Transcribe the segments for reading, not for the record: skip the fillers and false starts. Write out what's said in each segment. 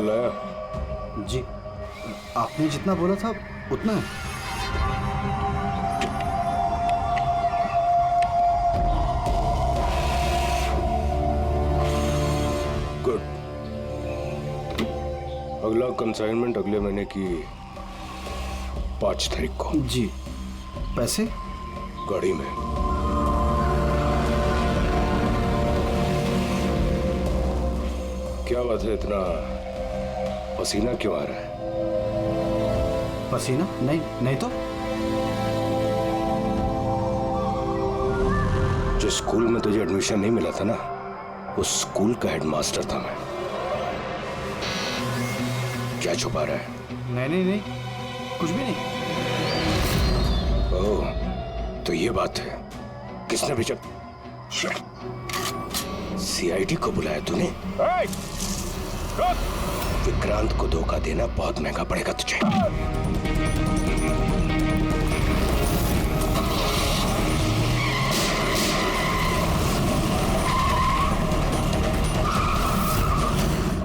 माल लाया? जी, आपने जितना बोला था उतना है। गुड। अगला कंसाइनमेंट अगले महीने की 5 तारीख को। जी। पैसे? गाड़ी में। क्या बात है, इतना पसीना क्यों आ रहा है? पसीना? नहीं तो। जिस स्कूल में तुझे एडमिशन नहीं मिला था ना, उस स्कूल का हेडमास्टर था मैं। क्या छुपा रहा है? नहीं, कुछ भी नहीं। ओह, तो ये बात है। किसने भेजा? सीआईडी को बुलाया तूने? विक्रांत को धोखा देना बहुत महंगा पड़ेगा तुझे।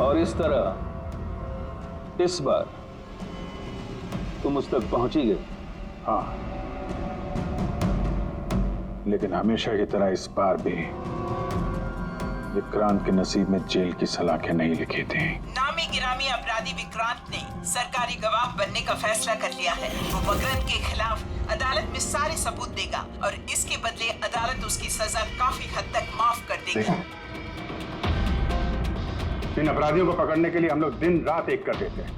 और इस तरह इस बार तुम उस तक पहुंच ही गए। हाँ, लेकिन हमेशा की तरह इस बार भी विक्रांत के नसीब में जेल की सलाखें नहीं लिखी थी। नामी गिरामी अपराधी विक्रांत ने सरकारी गवाह बनने का फैसला कर लिया है। वो मकरंद के खिलाफ अदालत में सारे सबूत देगा और इसके बदले अदालत उसकी सजा काफी हद तक माफ कर देगी। इन अपराधियों को पकड़ने के लिए हम लोग दिन रात एक कर देते हैं,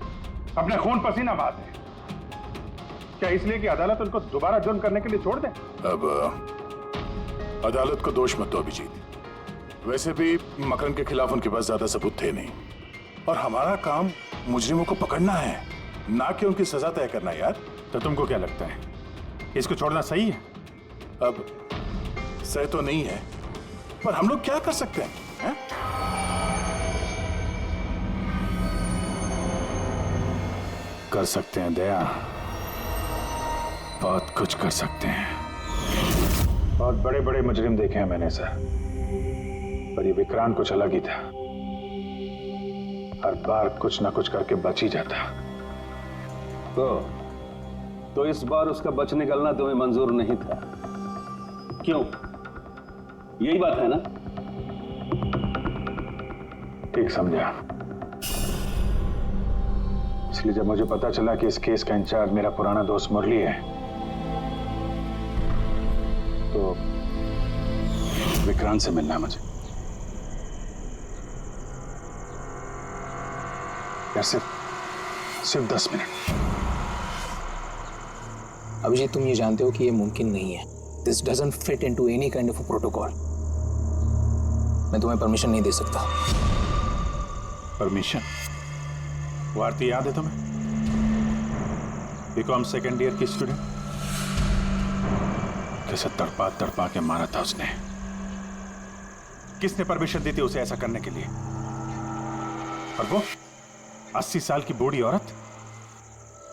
अपने खून पसीना बहाते हैं। क्या इसलिए कि अदालत उनको दोबारा जुर्म करने के लिए छोड़ दे? अब अदालत को दोष मत दो अभिजीत। वैसे भी मकरंद के खिलाफ उनके पास ज्यादा सबूत थे नहीं, और हमारा काम मुजरिमों को पकड़ना है, ना कि उनकी सजा तय करना। यार, तो तुमको क्या लगता है, इसको छोड़ना सही है? अब सही तो नहीं है, पर हम लोग क्या कर सकते हैं, हैं? कर सकते हैं दया, बहुत कुछ कर सकते हैं। बहुत बड़े बड़े मुजरिम देखे हैं मैंने सर, पर ये विक्रांत कुछ अलग ही था। हर बार कुछ ना कुछ करके बच ही जाता। तो इस बार उसका बच निकलना तुम्हें मंजूर नहीं था, क्यों? यही बात है ना? ठीक समझा। इसलिए जब मुझे पता चला कि इस केस का इंचार्ज मेरा पुराना दोस्त मुरली है, तो विक्रांत से मिलना है मुझे। यार सिर्फ 10 मिनट। अभिजीत, तुम ये जानते हो कि ये मुमकिन नहीं है। This doesn't fit into any kind of protocol. मैं तुम्हें परमिशन नहीं दे सकता। परमिशन? वो आरती याद है तुम्हें? बीकॉम सेकेंड ईयर की स्टूडेंट, कैसे तड़पा के मारा था उसने। किसने परमिशन दी थी उसे ऐसा करने के लिए? और वो 80 साल की बूढ़ी औरत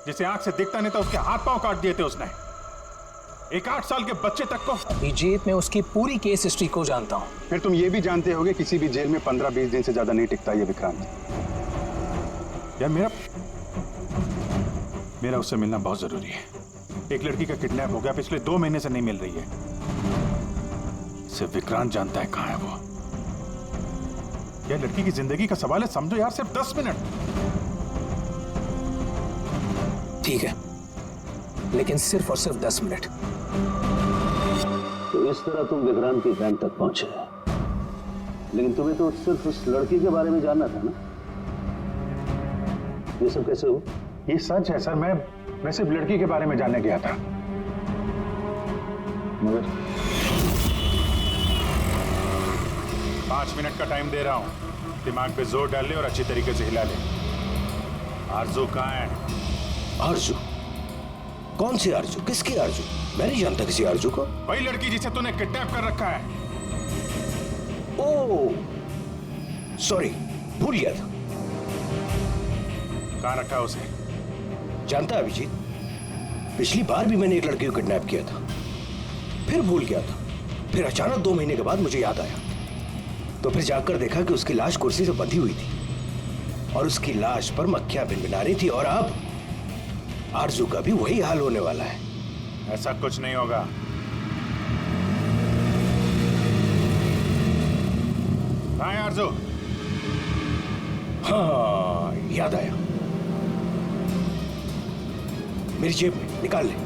जिसे आंख से दिखता नहीं था, उसके हाथ पांव काट दिए थे उसने। एक 8 साल के बच्चे तक को। अभिजीत, मैं उसकी पूरी केस हिस्ट्री को जानता हूं। फिर तुम ये भी जानते होगे किसी भी जेल में 15-20 दिन से ज्यादा नहीं टिकता ये विक्रांत। यार मेरा उससे मिलना बहुत जरूरी है। एक लड़की का किडनैप हो गया, पिछले 2 महीने से नहीं मिल रही है। सिर्फ विक्रांत जानता है कहां है वो। यह लड़की की जिंदगी का सवाल है, समझो यार, सिर्फ 10 मिनट। ठीक है, लेकिन सिर्फ और सिर्फ 10 मिनट। तो इस तरह तुम विक्रांत के कैंप तक पहुंचे, लेकिन तुम्हें तो सिर्फ उस लड़की के बारे में जानना था ना? ये सब कैसे हो? ये सच है सर, मैं सिर्फ लड़की के बारे में जानने गया था। मगर 5 मिनट का टाइम दे रहा हूं, दिमाग पे जोर डाल ले और अच्छी तरीके से हिला ले। आरजू कहाँ है? आरजू? कौन सी आरजू? किसकी आरजू? मैं नहीं जानता किसी आरजू को। वही लड़की जिसे तूने किडनैप कर रखा है। ओह, सॉरी, भूल गया था। कहाँ रखा उसे? जानता है अभिजीत, पिछली बार भी मैंने एक लड़की को किडनैप किया था, फिर भूल गया था। फिर अचानक 2 महीने के बाद मुझे याद आया, तो फिर जाकर देखा कि उसकी लाश कुर्सी से बंधी हुई थी और उसकी लाश पर मक्खियां भिनभिना रही थी, और अब आरजू का भी वही हाल होने वाला है। ऐसा कुछ नहीं होगा। कहाँ है आरजू? हाँ, याद आया, मेरी जेब में, निकाल ले।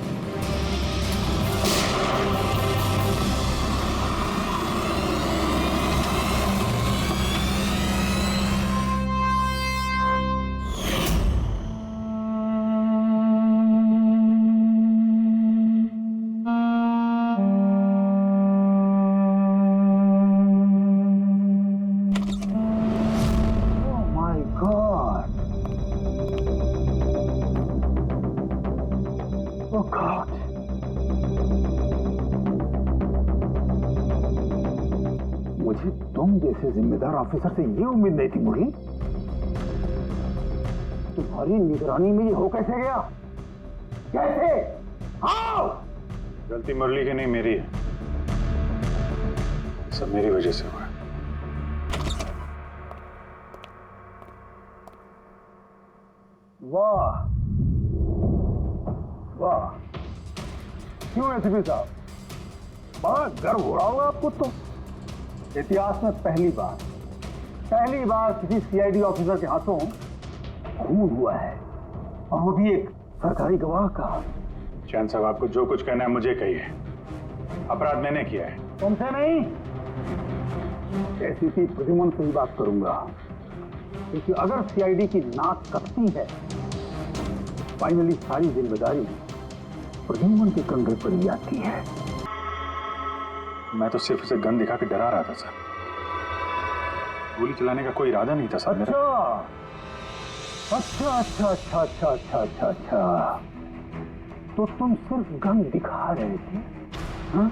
मुझे तुम जैसे जिम्मेदार ऑफिसर से ये उम्मीद नहीं थी मुरली। तुम्हारी निगरानी में ये हो कैसे गया? कैसे? हाउ? गलती मुरली की नहीं, मेरी है। सब मेरी वजह से हुआ है। वाह वाह, क्यों एसपी साहब, बड़ा गर्व हो रहा होगा आपको। तो इतिहास में पहली बार किसी सीआईडी ऑफिसर के हाथों खून हुआ है, और वो भी एक सरकारी गवाह का। चैन साहब, आपको जो कुछ कहना है मुझे कहिए। अपराध मैंने किया है। तुमसे नहीं, एसीपी प्रद्युमन से ही बात करूंगा, क्योंकि अगर सीआईडी की नाक कटती है, फाइनली सारी जिम्मेदारी प्रद्युमन के कंधे पर ही आती है। मैं तो सिर्फ उसे गन दिखा के डरा रहा था सर। गोली चलाने का कोई इरादा नहीं था सर मेरा। अच्छा। तो तुम सिर्फ गन दिखा रहे थे, हाँ?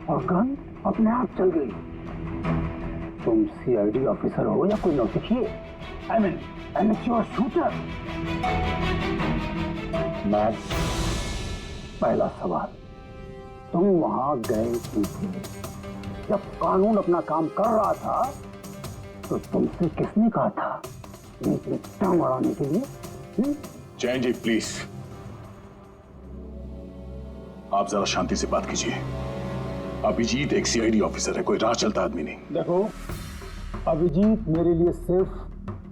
और गन अपने आप चल गई। तुम सीआईडी ऑफिसर हो या कोई नौसिखिए? I mean amateur shooter. मैं पहला सवाल, तुम वहां गए क्यों थे? जब कानून अपना काम कर रहा था तो तुमसे किसने कहा था बीच में टांग अड़ाने के लिए? जैन जी प्लीज, आप जरा शांति से बात कीजिए। अभिजीत एक सीआईडी ऑफिसर है, कोई राह चलता आदमी नहीं। देखो, अभिजीत मेरे लिए सिर्फ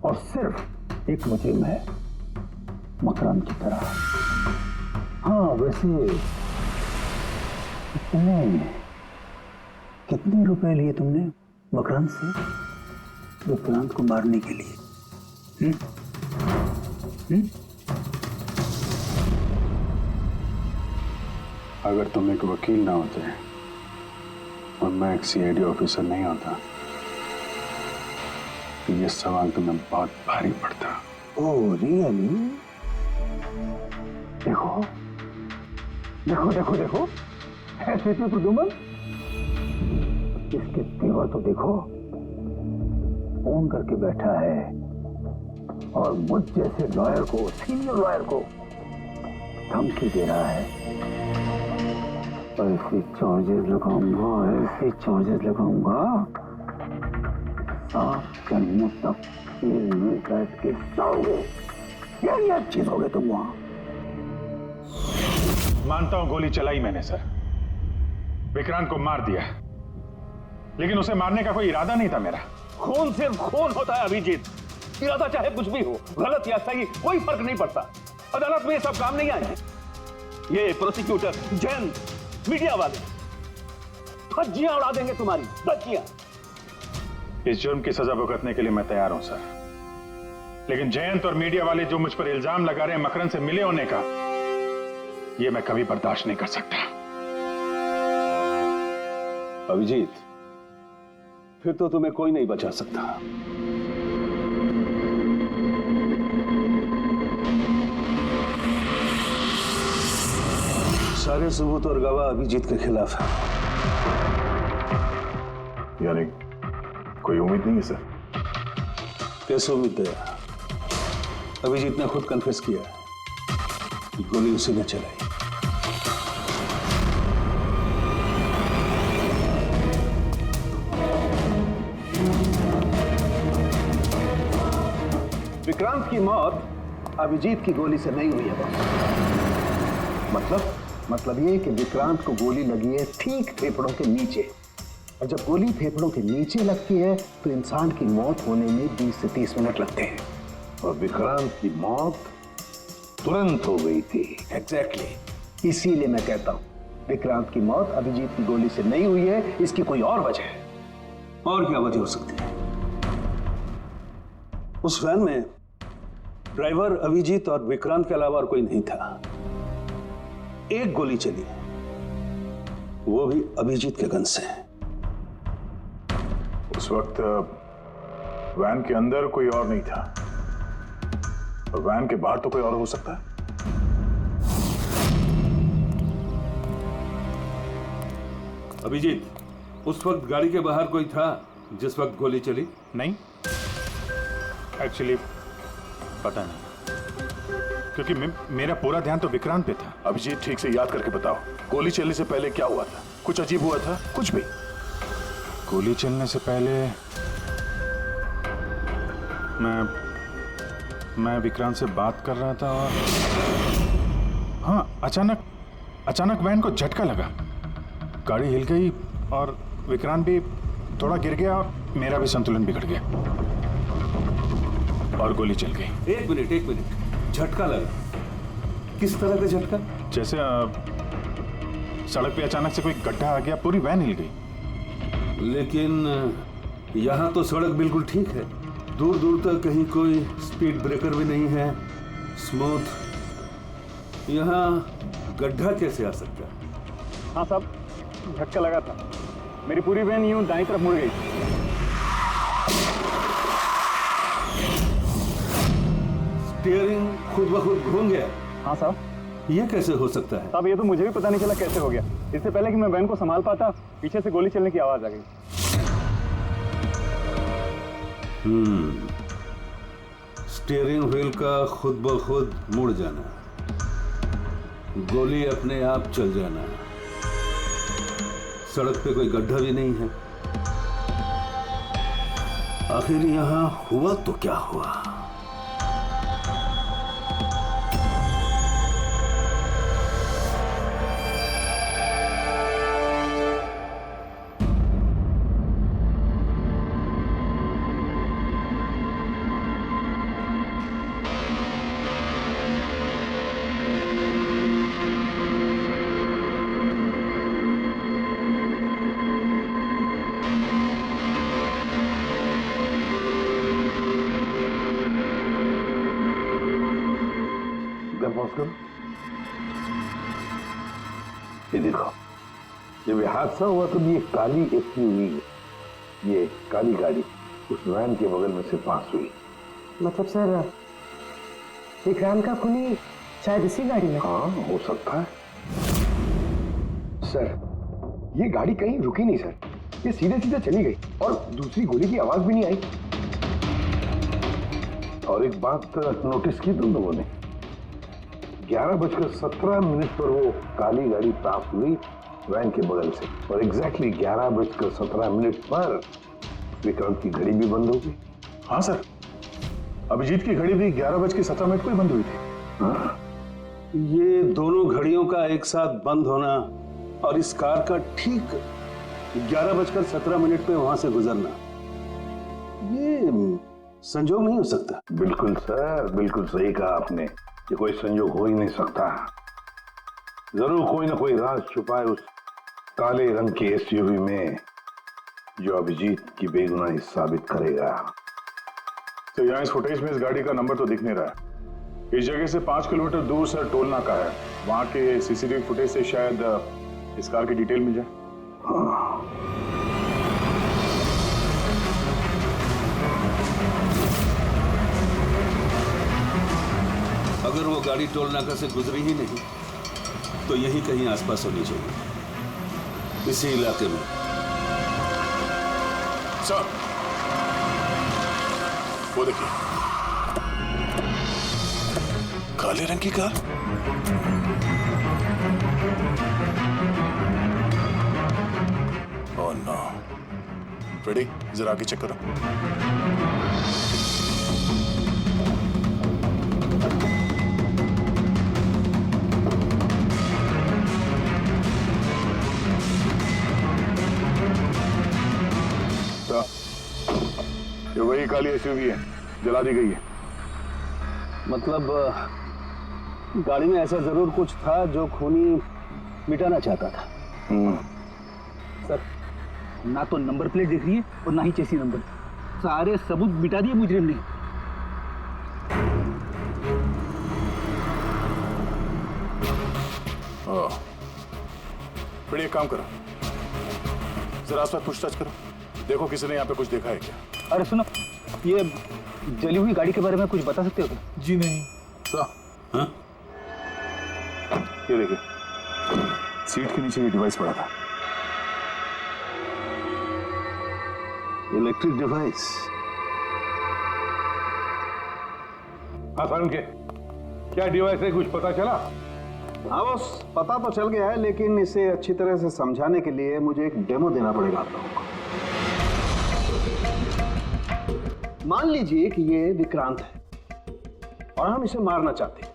और सिर्फ एक मुजरिम है, मकरंद की तरह। हाँ, वैसे कितने रुपए लिए तुमने मकरंद से विक्रांत को मारने के लिए? अगर तुम एक वकील ना होते और मैं एक सीआईडी ऑफिसर नहीं होता तो ये सवाल तुम्हें बहुत भारी पड़ता। Oh really? देखो देखो देखो देखो, एसपी प्रद्युमन, इसके तेवर तो देखो। फोन करके बैठा है और मुझ जैसे लॉयर को, सीनियर लॉयर को धमकी दे रहा है। ऐसे चार्जेस लगाऊंगा साफ के मुंह तक जेल में बैठ के सोओगे। यही अच्छी सोगे तुम वहां। मानता हूं गोली चलाई मैंने सर, विक्रांत को मार दिया, लेकिन उसे मारने का कोई इरादा नहीं था मेरा। खून सिर्फ खून होता है अभिजीत, इरादा चाहे कुछ भी हो, गलत या सही कोई फर्क नहीं पड़ता। अदालत में ये सब काम नहीं आए हैं। ये प्रोसिक्यूटर, जैन, मीडिया वाले धज्जियां उड़ा देंगे तुम्हारी, धज्जियां। इस जुर्म की सजा भुगतने के लिए मैं तैयार हूं सर, लेकिन जयंत और मीडिया वाले जो मुझ पर इल्जाम लगा रहे हैं मकरंद से मिले होने का, यह मैं कभी बर्दाश्त नहीं कर सकता। अभिजीत, फिर तो तुम्हें कोई नहीं बचा सकता। सारे सबूत और गवाह अभिजीत के खिलाफ है। यानी कोई उम्मीद नहीं है सर? कैसे उम्मीद है? अभिजीत ने खुद कन्फेस किया है कि गोली उसी ने चलाई। विक्रांत की मौत अभिजीत की गोली से नहीं हुई है बॉस। मतलब ये कि विक्रांत को गोली लगी है ठीक फेफड़ों के नीचे, और जब गोली फेफड़ों के नीचे लगती है तो इंसान की मौत होने में 20 से 30 मिनट लगते हैं, और विक्रांत की मौत तुरंत हो गई थी। एग्जैक्टली। इसीलिए मैं कहता हूं विक्रांत की मौत अभिजीत की गोली से नहीं हुई है, इसकी कोई और वजह है। और क्या वजह हो सकती है? उस वैन में ड्राइवर अभिजीत और विक्रांत के अलावा और कोई नहीं था। एक गोली चली, वो भी अभिजीत के गन से। उस वक्त वैन के अंदर कोई और नहीं था, और वैन के बाहर तो कोई और हो सकता है। अभिजीत, उस वक्त गाड़ी के बाहर कोई था जिस वक्त गोली चली? नहीं, एक्चुअली पता नहीं, क्योंकि मेरा पूरा ध्यान तो विक्रांत पे था। अभिजीत, ठीक से याद करके बताओ, गोली चलने से पहले क्या हुआ था? कुछ अजीब हुआ था? कुछ भी? गोली चलने से पहले मैं विक्रांत से बात कर रहा था और हाँ, अचानक वैन को झटका लगा, गाड़ी हिल गई और विक्रांत भी थोड़ा गिर गया और मेरा भी संतुलन बिगड़ गया और गोली चल गई। एक मिनट, झटका लगा? किस तरह का झटका? जैसे सड़क पे अचानक से कोई गड्ढा आ गया, पूरी वैन हिल गई। लेकिन यहाँ तो सड़क बिल्कुल ठीक है, दूर दूर तक कहीं कोई स्पीड ब्रेकर भी नहीं है, स्मूथ। यहाँ गड्ढा कैसे आ सकता है? हाँ साहब, झटका लगा था, मेरी पूरी वैन यूं दाईं तरफ मुड़ गई। स्टीयरिंग खुद ब खुद घूम गया? हाँ साहब। ये कैसे हो सकता है? साहब ये तो मुझे भी पता नहीं चला कैसे हो गया। इससे पहले कि मैं वैन को संभाल पाता, पीछे से गोली चलने की आवाज आ गई। स्टीयरिंग व्हील का खुद ब खुद मुड़ जाना, गोली अपने आप चल जाना, सड़क पे कोई गड्ढा भी नहीं है। आखिर यहां हुआ तो क्या हुआ? ये देखो, जब ये हादसा हुआ तो ये काली एसयूवी, ये काली गाड़ी उस वैन के बगल में से पास हुई। मतलब सर, विक्रांत का खूनी शायद इसी गाड़ी में? हाँ, हो सकता है। सर, ये गाड़ी कहीं रुकी नहीं सर, ये सीधे सीधे चली गई और दूसरी गोली की आवाज भी नहीं आई। और एक बात नोटिस की तुम लोगों ने, 11:17 पर वो काली गाड़ी पास हुई वैन के बगल से, और एग्जैक्टली 11:17 पर विक्रांत की घड़ी भी बंद हो गई। हाँ सर, अभिजीत की घड़ी भी 11:17 को ही बंद हुई थी। हाँ? ये दोनों घड़ियों का एक साथ बंद होना और इस कार का ठीक 11:17 पे वहां से गुजरना, ये संजोग नहीं हो सकता। बिल्कुल सर, बिल्कुल सही कहा आपने, ये कोई संजोग हो ही नहीं सकता। जरूर कोई ना कोई राज छुपा है उस काले रंग के एसयूवी में, जो अभिजीत की बेगुनाही साबित करेगा। तो यहाँ इस फुटेज में इस गाड़ी का नंबर तो दिख नहीं रहा है। इस जगह से 5 किलोमीटर दूर सर टोल नाका है, वहां के सीसीटीवी फुटेज से शायद इस कार की डिटेल मिल जाए। हाँ। अगर वो गाड़ी टोल नाका से गुजरी ही नहीं तो यहीं कहीं आसपास होनी चाहिए, इसी इलाके में। सर, वो देखिए, काले रंग की कार। Oh no. फ्रेडी, जरा आगे चेक करो। ये वही काली एसयूवी है, जला दी गई है। मतलब गाड़ी में ऐसा जरूर कुछ था जो खूनी मिटाना चाहता था। सर, ना तो नंबर प्लेट दिख रही है और ना ही चेसी नंबर। सारे सबूत मिटा दिए मुजरिम ने। फिर एक काम करो, जरा आसपास पूछताछ करो, देखो किसी ने यहाँ पे कुछ देखा है क्या। अरे सुनो, ये जली हुई गाड़ी के बारे में कुछ बता सकते हो क्या? जी नहीं। हाँ? ये देखिए, सीट के नीचे ये डिवाइस पड़ा था। Electric device. हाँ सारुण के, क्या डिवाइस है, कुछ पता चला? हाँ बॉस, पता तो चल गया है, लेकिन इसे अच्छी तरह से समझाने के लिए मुझे एक डेमो देना पड़ेगा आप लोगों को। मान लीजिए कि ये विक्रांत है और हम इसे मारना चाहते हैं,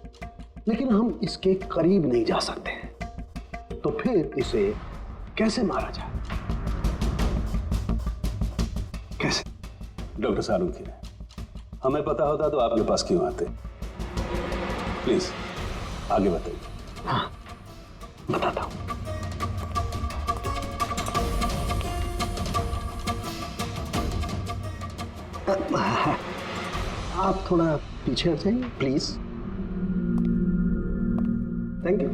लेकिन हम इसके करीब नहीं जा सकते हैं। तो फिर इसे कैसे मारा जाए? कैसे? डॉक्टर सालुंखे, हमें पता होता तो आपके पास क्यों आते? प्लीज आगे बताइए। हाँ, बताता हूं। आप थोड़ा पीछे हट जाइए प्लीज। Thank you.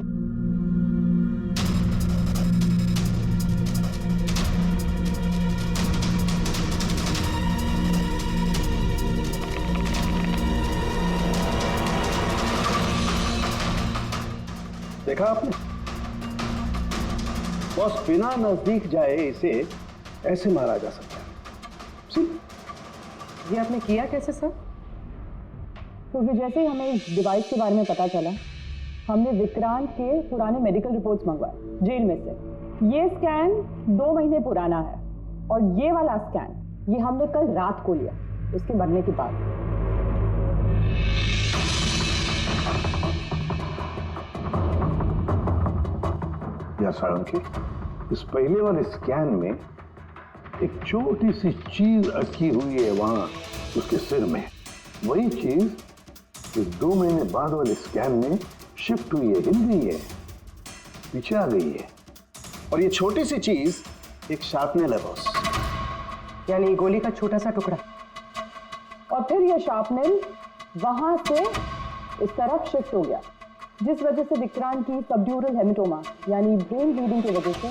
देखा आपने बॉस, बिना नजदीक जाए इसे ऐसे मारा जा सकता है। ये आपने किया कैसे सर? क्योंकि जैसे ही हमें इस डिवाइस के बारे में पता चला, हमने विक्रांत के पुराने मेडिकल रिपोर्ट्स मंगवाए जेल में से। ये स्कैन 2 महीने पुराना है और ये वाला स्कैन ये हमने कल रात को लिया, उसके मरने के बाद। या सारुण, इस पहले वाले स्कैन में एक छोटी सी चीज अटकी हुई है वहां उसके सिर में। वही चीज इस 2 महीने बाद वाले स्कैन में शिफ्ट हुई है, हिल गई है, पीछे आ गई है। और ये छोटी सी चीज एक शार्पनेल है बॉस, यानी गोली का छोटा सा टुकड़ा। और फिर ये शार्पनेल वहां से इस तरफ शिफ्ट हो गया, जिस वजह से विक्रांत की सबड्यूरल हेमेटोमा यानी ब्रेन ब्लीडिंग की वजह से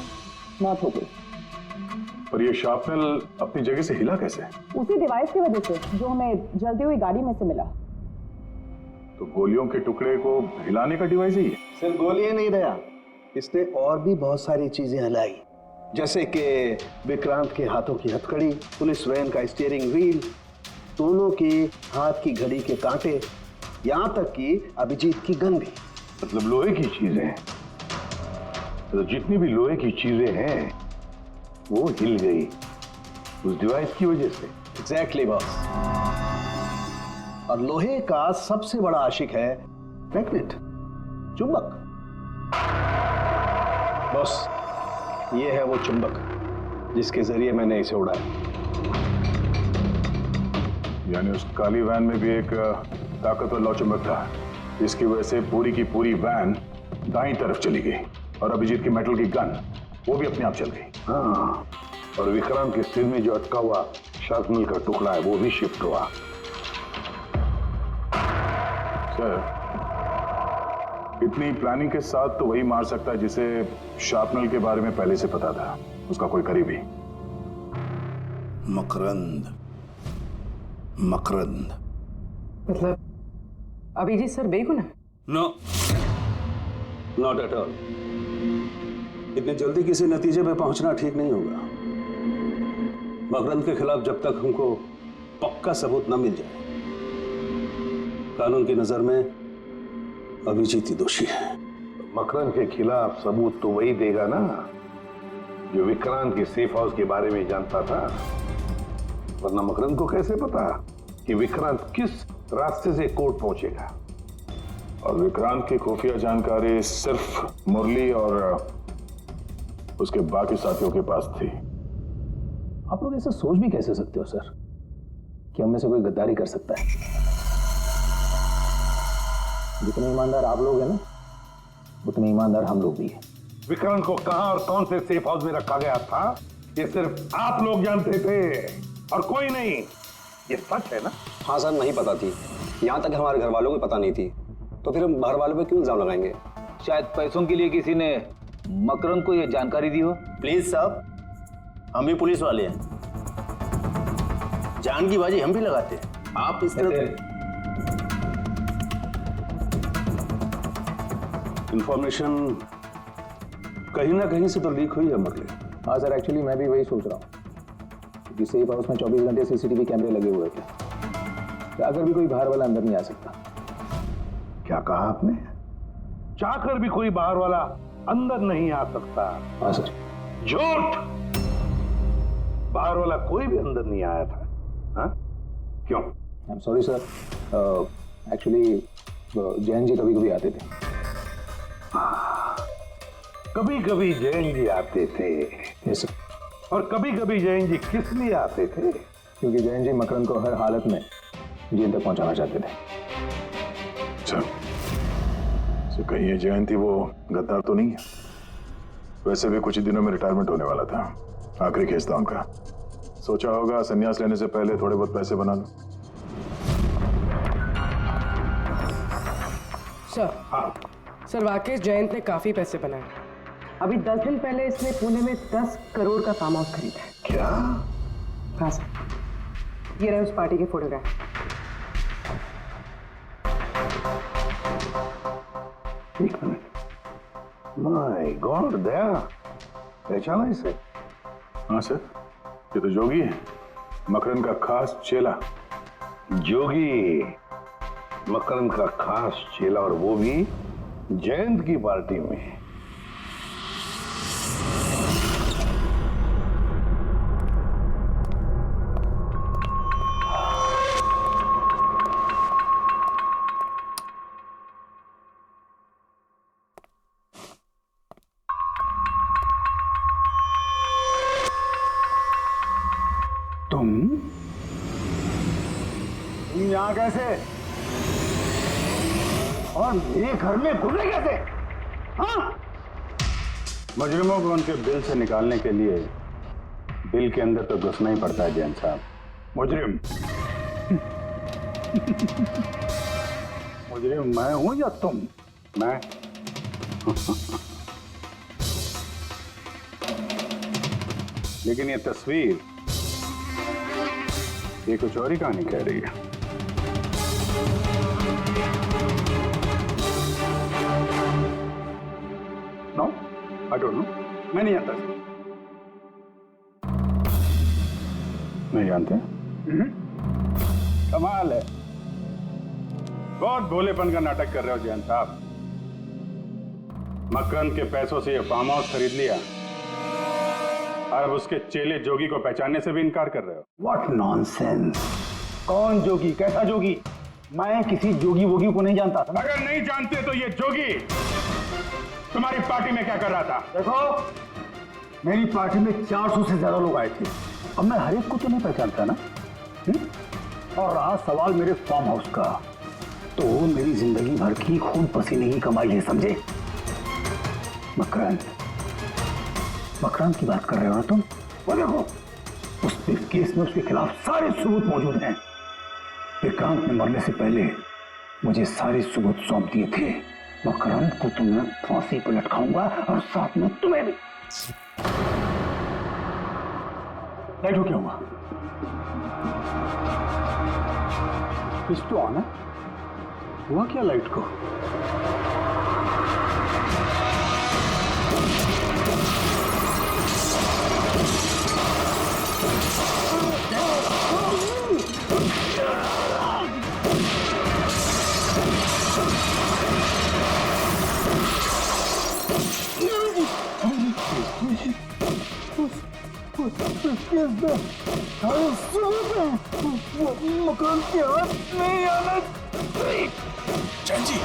मौत हो गई। और ये शार्पनेल अपनी जगह से हिला कैसे? उसी डिवाइस की वजह से जो हमें जलती हुई गाड़ी में से मिला। तो गोलियों के टुकड़े को हिलाने का डिवाइस ही है? सिर्फ गोलियां नहीं दया, इसने और भी बहुत सारी चीजें हिलाई, जैसे कि विक्रांत के हाथों की हथकड़ी, पुलिस वैन का स्टीयरिंग व्हील, दोनों के हाथ की घड़ी के कांटे, यहां तक कि अभिजीत की गन भी। मतलब लोहे की चीजें, तो जितनी भी लोहे की चीजें हैं वो हिल गई उस डिवाइस की वजह से। Exactly boss. और लोहे का सबसे बड़ा आशिक है मैग्नेट, चुंबक। बॉस, ये है वो चुंबक जिसके जरिए मैंने इसे उड़ाया। यानी उस काली वैन में भी एक ताकतवर लौ चुंबक था, जिसकी वजह से पूरी की पूरी वैन दाईं तरफ चली गई और अभिजीत की मेटल की गन वो भी अपने आप चल गई। हाँ, और विक्रांत के सिर में जो अटका हुआ शार्पनेल का टुकड़ा है वो भी शिफ्ट हुआ। सर, इतनी प्लानिंग के साथ तो वही मार सकता है जिसे शार्पनेल के बारे में पहले से पता था, उसका कोई करीबी। मकरंद। मकरंद मतलब अभिजीत सर बेगुनाह? No, not at all. इतने जल्दी किसी नतीजे पे पहुंचना ठीक नहीं होगा। मकरंद के खिलाफ जब तक हमको पक्का सबूत न मिल जाए, कानून की नजर में अभिजीत ही दोषी है। मकरंद के खिलाफ सबूत तो वही देगा ना जो विक्रांत के सेफ हाउस के बारे में जानता था, वरना मकरंद को कैसे पता कि विक्रांत किस रास्ते से कोर्ट पहुंचेगा। और विक्रांत की खुफिया जानकारी सिर्फ मुरली और उसके बाकी साथियों के पास थी, आप लोग ऐसे सोच भी कैसे सकते हो सर कि हम में से कोई गद्दारी कर सकता है? जितने ईमानदार आप लोग हैं ना, उतने ईमानदार हम लोग भी हैं। विक्रांत को कहां और कौन से सेफ हाउस में रखा गया था, ये सिर्फ आप लोग जानते थे और कोई नहीं। ये सच है ना? हाँ सर, नहीं पता थी। यहाँ तक हमारे घर वालों को पता नहीं थी, तो फिर हम बाहर वालों पे क्यों इल्जाम लगाएंगे? शायद पैसों के लिए किसी ने मकरंद को ये जानकारी दी हो। प्लीज साहब, हम भी पुलिस वाले हैं, जान की बाजी हम भी लगाते हैं। आप इस तरह इंफॉर्मेशन कहीं ना कहीं से तो लीक हुई है मुरली। हाँ सर, एक्चुअली मैं भी वही सोच रहा हूँ कि सेफ हाउस में 24 घंटे सीसीटीवी कैमरे लगे हुए थे, तो अगर भी कोई बाहर वाला अंदर नहीं आ सकता। क्या कहा आपने? चाहकर भी कोई बाहर वाला अंदर नहीं आ सकता। हाँ सर। झूठ! बाहर वाला कोई भी अंदर नहीं आया था। हाँ? क्यों? I am sorry sir, actually Jain ji कभी कभी आते थे। कभी कभी जैन जी आते थे। Yes sir. और कभी कभी जैन जी किस लिए आते थे? क्योंकि जैन जी मकरंद को हर हालत में जेल तक पहुंचाना चाहते थे। अच्छा, तो कहीं ये जयंत थी वो गद्दार तो नहीं है? वैसे भी कुछ ही दिनों में रिटायरमेंट होने वाला था, आखिरी केस था उनका। सोचा होगा संन्यास लेने से पहले थोड़े बहुत पैसे बना लो। सर, हाँ सर राकेश जयंत ने काफी पैसे बनाए। अभी 10 दिन पहले इसने पुणे में 10 करोड़ का फार्म हाउस खरीदा है। क्या? हाँ सर, ये रहे उस पार्टी के फोटोग्राफ। एक मिनट, माय गॉड, दया पहचाना इसे? हाँ सर, ये तो जोगी है, मकरंद का खास चेला। जोगी मकरंद का खास चेला, और वो भी जयंत की पार्टी में। तुम यहाँ कैसे और मेरे घर में घुसे कैसे? हाँ? मुजरिमों को उनके बिल से निकालने के लिए बिल के अंदर तो घुसना ही पड़ता है जैन साहब। मुजरिम मुजरिम मैं हूं या तुम? मैं लेकिन ये तस्वीर, ये कुछ और ही कहानी कह रही है। नो, आई डोंट नो, मैं नहीं जानता। नहीं जानते? कमाल है, बहुत भोलेपन का नाटक कर रहे हो जयंत साहब। मकरंद के पैसों से ये फार्म हाउस खरीद लिया और अब उसके चेले जोगी को पहचानने से भी इनकार कर रहे हो। What nonsense! कौन जोगी? कैसा जोगी? मैं किसी जोगी वोगी को नहीं जानता। अगर नहीं जानते तो ये जोगी तुम्हारी पार्टी में क्या कर रहा था? देखो, मेरी पार्टी में 400 से ज्यादा लोग आए थे। अब मैं हर एक को तो नहीं पहचानता ना। और रहा सवाल मेरे फार्म हाउस का, तो मेरी जिंदगी भर की खून पसीने की कमाई है, समझे? मकरंद की बात कर रहे हो ना तुम? वो देखो, उस केस में उसके खिलाफ सारे सबूत मौजूद हैं। विक्रांत ने मरने से पहले मुझे सारे सबूत सौंप दिए थे। मकरंद को तो मैं फांसी पर लटकाऊंगा और साथ में तुम्हें भी। लाइट हो क्या हुआ? स्विच तो ऑन है, हुआ क्या लाइट को? मकान के हाथ नहीं आना चाहिए। जी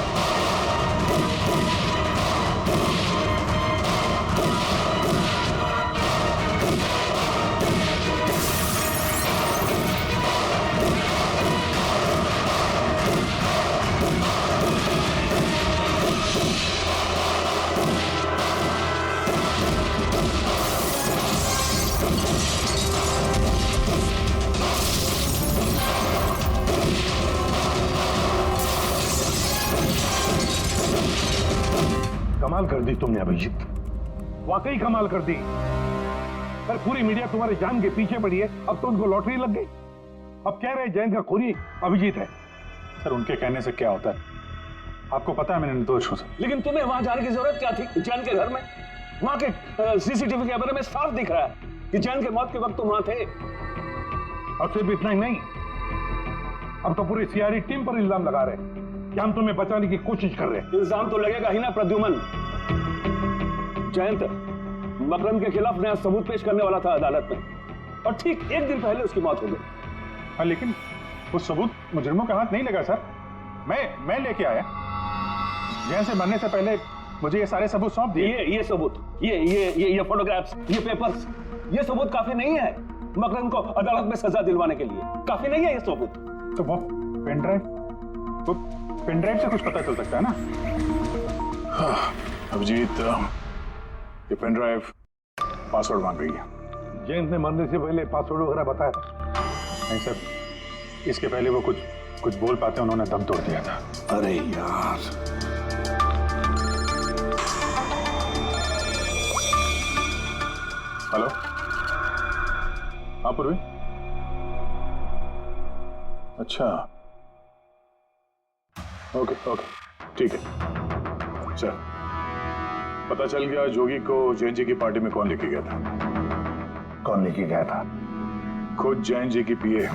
कमाल कर दी तुमने अभिजीत, वाकई कमाल कर दी। पर पूरी मीडिया तुम्हारे जान के पीछे पड़ी है, अब तो उनको लॉटरी लग गई। अब कह रहे जैन का खूनी अभिजीत है। सर उनके कहने से क्या होता है, आपको पता है मैं निर्दोष हूं सर। लेकिन तुम्हें वहां जाने की जरूरत क्या थी जैन के घर में? वहां के सीसीटीवी कैमरे में साफ दिख रहा है कि जैन के मौत के वक्त तुम वहां थे। और सिर्फ इतना ही नहीं, अब तो पूरी सीआईडी टीम पर इल्जाम लगा रहे हैं कि हम तुम्हें बचाने की कोशिश कर रहे हैं। इल्जाम तो लगेगा ही ना प्रद्युमन। जयंत मकरंद के खिलाफ नया सबूत पेश करने वाला था अदालत में, और ठीक एक दिन पहले उसकी मौत हो गई। हाँ लेकिन वो सबूत मुजरिमों के हाथ नहीं लगा सर, मैं लेके आया। जैन से मरने से पहले मुझे ये सारे सबूत सौंप दिए। ये सबूत, ये फोटोग्राफ्स, ये पेपर्स, ये सबूत काफी नहीं है मकरंद को अदालत में सजा दिलवाने के लिए। काफी नहीं है ये सबूत। तो वो पेन ड्राइव से कुछ पता चल सकता है ना। हाँ, अभिजीत ये पेन ड्राइव पासवर्ड मांग रही है। जैन ने मरने से पहले पासवर्ड वगैरह बताया? नहीं सर, इसके पहले वो कुछ बोल पाते उन्होंने दम तोड़ दिया था। अरे यार, हेलो, हाँ पूर्वी। अच्छा, ओके ठीक है। चल, पता चल गया जोगी को जैन जी की पार्टी में कौन लेके गया था। कौन लेके गया था? खुद जैन जी की पीए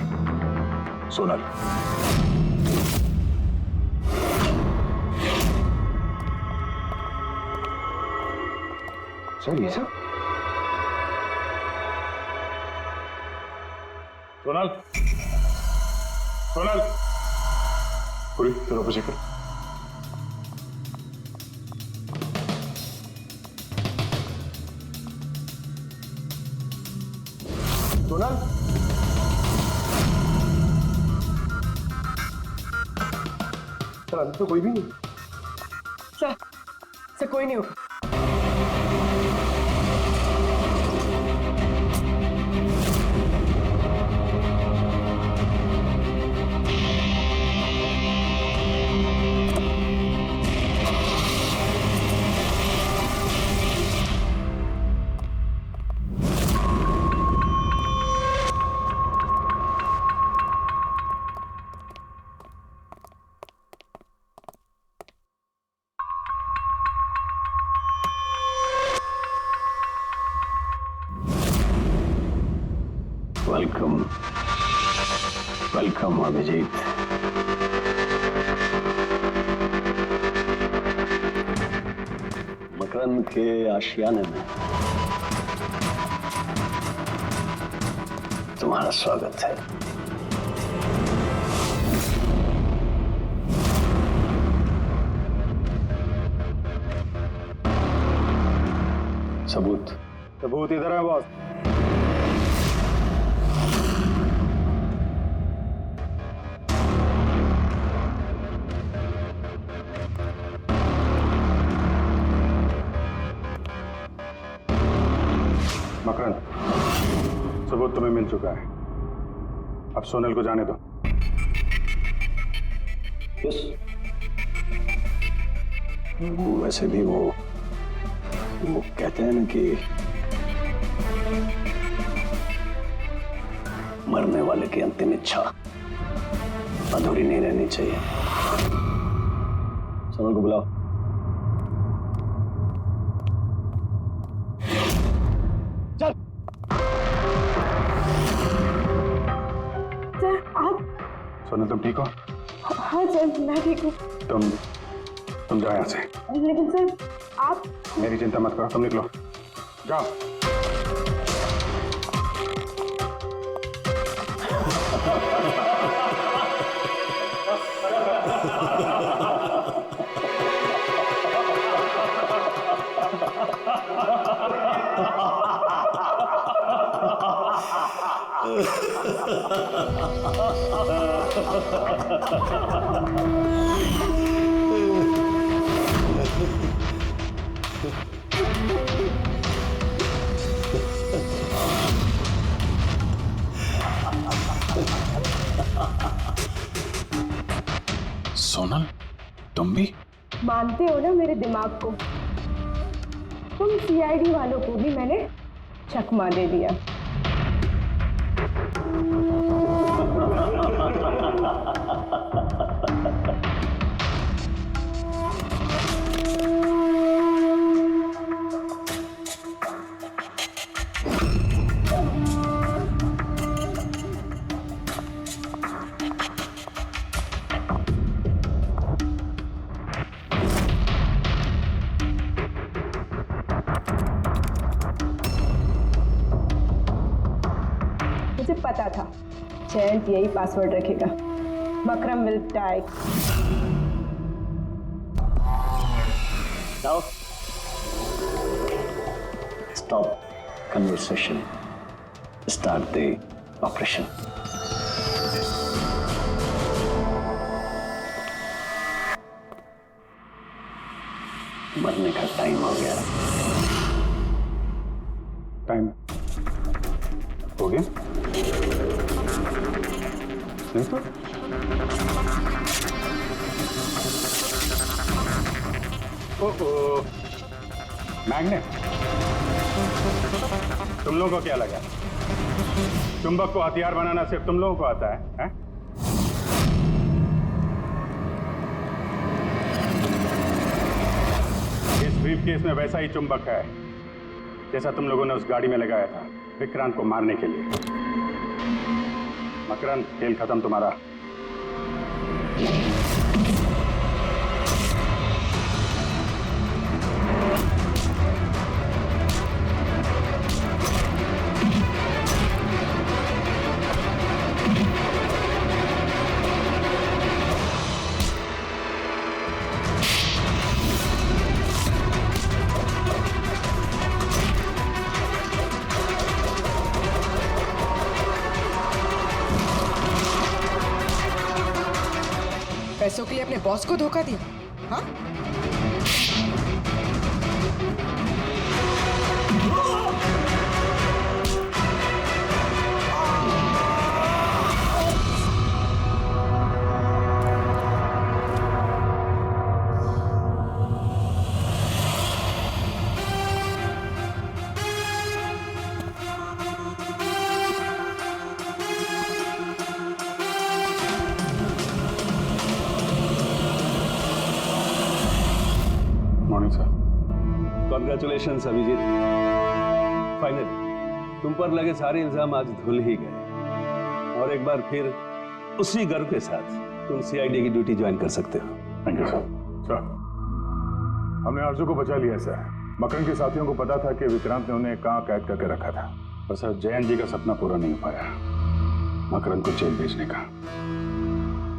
सोनल। सर ये सब सोनल पूरी तेरे ऊपर चेक कर। सोनल, सर अंदर तो कोई भी नहीं। सर कोई नहीं होगा। वेलकम अभिजीत। मकरंद के आशियाने में तुम्हारा स्वागत है। सबूत इधर है बॉस। मकरंद, सबूत तुम्हें मिल चुका है, अब सोनल को जाने दो। यस। वैसे भी वो कहते हैं ना कि मरने वाले की अंतिम इच्छा अधूरी नहीं रहनी चाहिए। सोनल को बुलाओ। चल। सर आप? सोनल तुम ठीक हो? हाँ सर मैं ठीक हूँ। तुम जाओ यहाँ से। लेकिन सर आप? मेरी चिंता मत करो, तुम निकलो, जाओ। सोनल, तुम भी मानते हो ना मेरे दिमाग को? तुम सीआईडी वालों को भी मैंने चकमा दे दिया। मुझे पता था जयंत यही पासवर्ड रखेगा। Makaram will die. Now, stop conversation. Start the operation. मरने का टाइम हो गया। टाइम हो गया? नहीं तो ओहो, मैग्नेट, तुम लोगों को क्या लगा चुंबक को हथियार बनाना सिर्फ तुम लोगों को आता है? इस ब्रीफकेस में वैसा ही चुंबक है जैसा तुम लोगों ने उस गाड़ी में लगाया था विक्रांत को मारने के लिए। मकरन, खेल खत्म तुम्हारा। पैसों के लिए अपने बॉस को धोखा दिया? हाँ? Morning sir. Congratulation Abhijeet, finally तुम पर लगे सारे इल्जाम आज धुल ही गए और एक बार फिर उसी गर्व के साथ तुम सीआईडी की ड्यूटी ज्वाइन कर सकते हो। Thank you sir. सर, हमने आरजू को बचा लिया सर। मकरन के साथियों को पता था कि विक्रांत ने उन्हें कहाँ कैद करके रखा था, पर सर जयंत जी का सपना पूरा नहीं हो पाया मकरन को जेल भेजने का।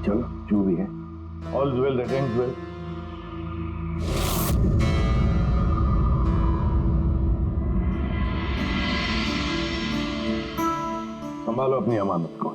चलो जो भी है, all well that ends well. संभालो अपनी अमानत को।